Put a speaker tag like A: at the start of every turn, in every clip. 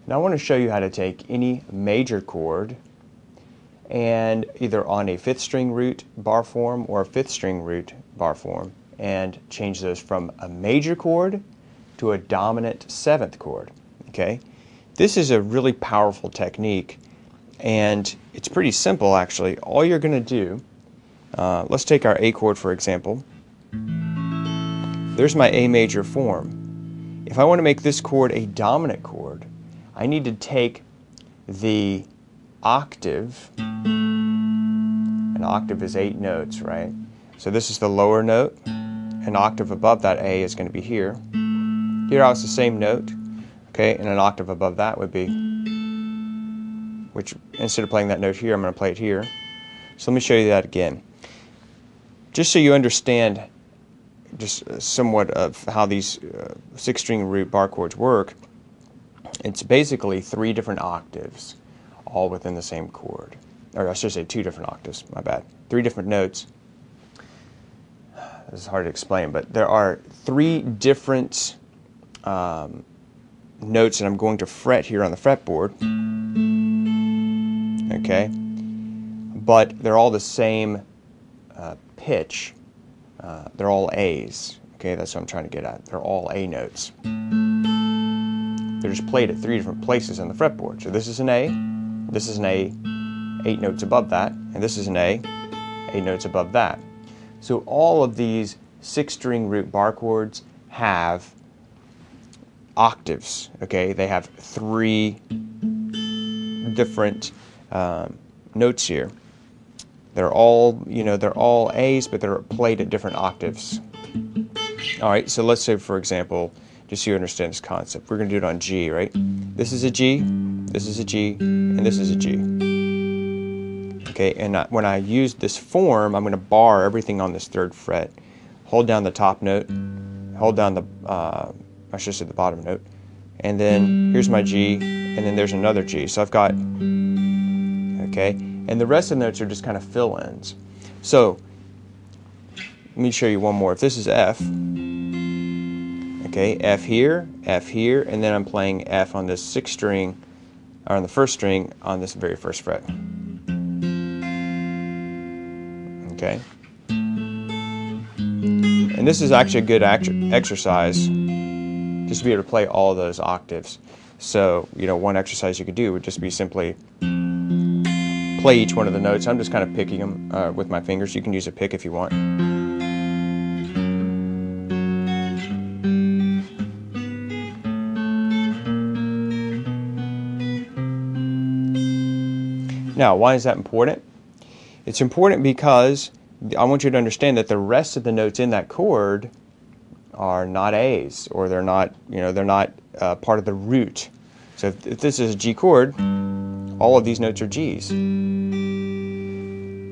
A: Now I want to show you how to take any major chord and either on a 5th string root bar form or a 5th string root bar form and change those from a major chord to a dominant 7th chord. Okay? This is a really powerful technique and it's pretty simple actually. All you're going to do, let's take our A chord for example. There's my A major form. If I want to make this chord a dominant chord, I need to take the octave. An octave is 8 notes, right? So this is the lower note. An octave above that A is going to be here. Here it's the same note, okay, and an octave above that would be, which instead of playing that note here, I'm going to play it here. So let me show you that again. Just so you understand just somewhat of how these 6-string root bar chords work, it's basically 3 different octaves all within the same chord. Or I should say 2 different octaves, my bad. 3 different notes. This is hard to explain, but there are 3 different notes that I'm going to fret here on the fretboard. Okay? But they're all the same pitch. They're all A's. Okay, that's what I'm trying to get at. They're all A notes. They're just played at 3 different places on the fretboard. So this is an A, this is an A, 8 notes above that, and this is an A, 8 notes above that. So all of these 6-string root bar chords have octaves. Okay, they have 3 different notes here. They're all, they're all A's, but they're played at different octaves. All right, so let's say, for example, just so you understand this concept, we're going to do it on G, right? This is a G, this is a G, and this is a G. Okay, and when I use this form, I'm going to bar everything on this 3rd fret, hold down the top note, hold down the, I should say the bottom note, and then here's my G, and then there's another G. So I've got, okay, and the rest of the notes are just kind of fill-ins. So let me show you one more. If this is F, okay, F here, and then I'm playing F on this 6th string, or on the 1st string on this very 1st fret. Okay, and this is actually a good exercise just to be able to play all of those octaves. So, one exercise you could do would just be simply play each one of the notes. I'm just kind of picking them with my fingers. You can use a pick if you want. Now, why is that important? It's important because I want you to understand that the rest of the notes in that chord are not A's, or they're not, they're not part of the root. So if this is a G chord, all of these notes are G's.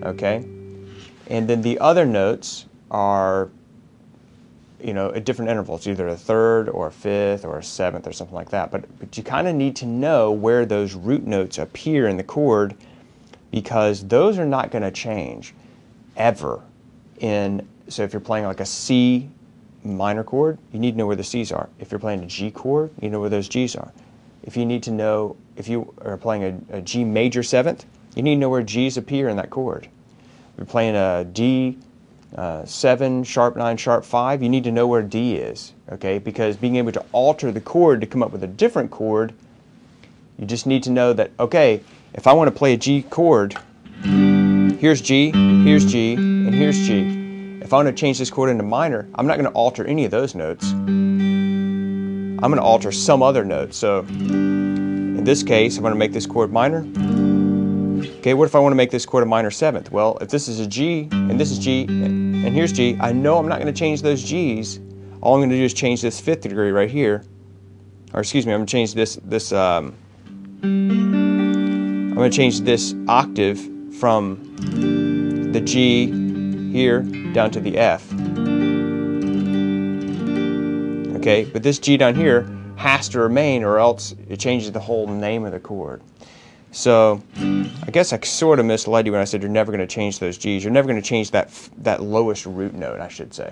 A: Okay? And then the other notes are, at different intervals, either a 3rd or a 5th or a 7th or something like that. But you kind of need to know where those root notes appear in the chord, because those are not going to change ever. So if you're playing like a C minor chord, you need to know where the C's are. If you're playing a G chord, you know where those G's are. If you need to know, if you are playing a G major 7th, you need to know where G's appear in that chord. If you're playing a D 7, sharp 9, sharp 5, you need to know where D is. Okay, because being able to alter the chord to come up with a different chord, you just need to know that, okay, if I want to play a G chord, here's G, and here's G. If I want to change this chord into minor, I'm not going to alter any of those notes. I'm going to alter some other note. So in this case, I'm going to make this chord minor. Okay, what if I want to make this chord a minor 7th? Well, if this is a G, and this is G, and here's G, I know I'm not going to change those G's. All I'm going to do is change this 5th degree right here. Or excuse me, I'm going to change I'm going to change this octave from the G here down to the F. Okay, but this G down here has to remain, or else it changes the whole name of the chord. So I guess I sort of misled you when I said you're never going to change those G's. You're never going to change that lowest root note, I should say.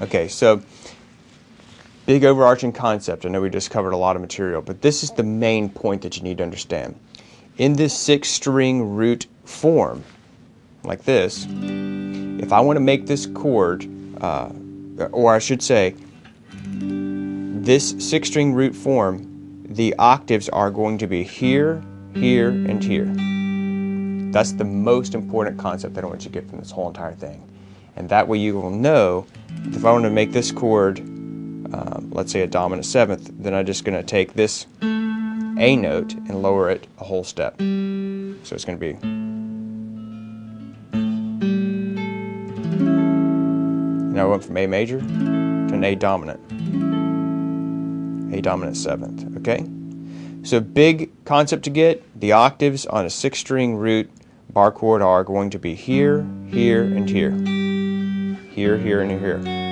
A: Okay, so big overarching concept. I know we just covered a lot of material, but this is the main point that you need to understand. In this 6-string root form, like this, if I want to make this chord, or I should say, this 6-string root form, the octaves are going to be here, here, and here. That's the most important concept that I want you to get from this whole entire thing. And that way you will know, if I want to make this chord, let's say a dominant 7th, then I'm just going to take this A note and lower it a whole step. So it's going to be, now I went from A major to an A dominant 7th, okay? So big concept to get, the octaves on a 6-string root bar chord are going to be here, here, and here. Here, here, and here.